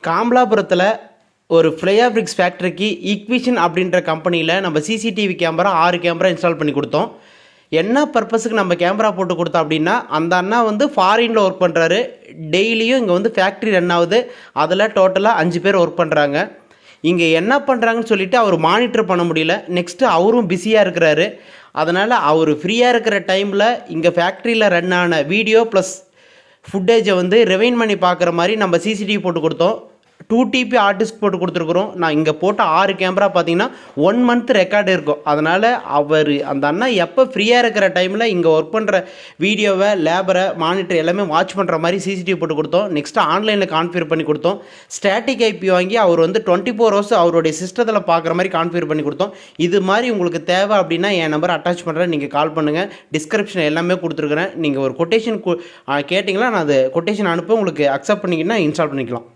காமலாபுரத்தில் ஒரு ஃப்ளையாபிரிக்ஸ் ஃபேக்ட்ரிக்கு ஈக்விஷன் அப்படின்ற கம்பெனியில் நம்ம சிசிடிவி கேமரா 6 கேமரா இன்ஸ்டால் பண்ணி கொடுத்தோம். என்ன பர்பஸுக்கு நம்ம கேமரா போட்டு கொடுத்தோம் அப்படின்னா, அந்த அண்ணா ஃபாரினில் ஒர்க் பண்ணுறாரு. டெய்லியும் இங்கே ஃபேக்ட்ரி ரன் ஆகுது. அதில் டோட்டலாக 5 பேர் ஒர்க் பண்ணுறாங்க. இங்கே என்ன பண்ணுறாங்கன்னு சொல்லிவிட்டு அவர் மானிட்டர் பண்ண முடியல. நெக்ஸ்ட்டு அவரும் பிஸியாக இருக்கிறாரு. அதனால் அவர் ஃப்ரீயாக இருக்கிற டைமில் இங்கே ஃபேக்ட்ரியில் ரன் ஆன வீடியோ ப்ளஸ் ஃபுட்டேஜை ரிவைன் பண்ணி பார்க்குற மாதிரி நம்ம சிசிடிவி போட்டு கொடுத்தோம். 2 TB ஆர்டிஸ்ட் போட்டு கொடுத்துருக்குறோம். நான் இங்கே போட்ட 6 கேமரா பார்த்தீங்கன்னா 1 மந்த் ரெக்கார்டு இருக்கும். அதனால் அந்த அண்ணா எப்போ ஃப்ரீயாக இருக்கிற டைமில் இங்கே ஒர்க் பண்ணுற வீடியோவை, லேபரை, மானிட்டர் எல்லாமே வாட்ச் பண்ணுற மாதிரி சிசிடிவி போட்டு கொடுத்தோம். நெக்ஸ்ட்டு ஆன்லைனில் கான்ஃபிகர் பண்ணி கொடுத்தோம். ஸ்டாட்டிக் ஐபி வாங்கி அவர் 24 ஹவர்ஸ் அவருடைய சிஸ்டத்தில் பார்க்குற மாதிரி கான்ஃபிகர் பண்ணி கொடுத்தோம். இது மாதிரி உங்களுக்கு தேவை அப்படின்னா என் நம்பர் அட்டாச் பண்ணுறேன், நீங்கள் கால் பண்ணுங்கள். டிஸ்கிரிப்ஷன் எல்லாமே கொடுத்துருக்குறேன். நீங்கள் ஒரு கொட்டேஷன் கேட்டிங்கன்னா நான் அது கொட்டேஷன் அனுப்ப உங்களுக்கு அக்செப்ட் பண்ணிங்கன்னா இன்ஸ்டால் பண்ணிக்கலாம்.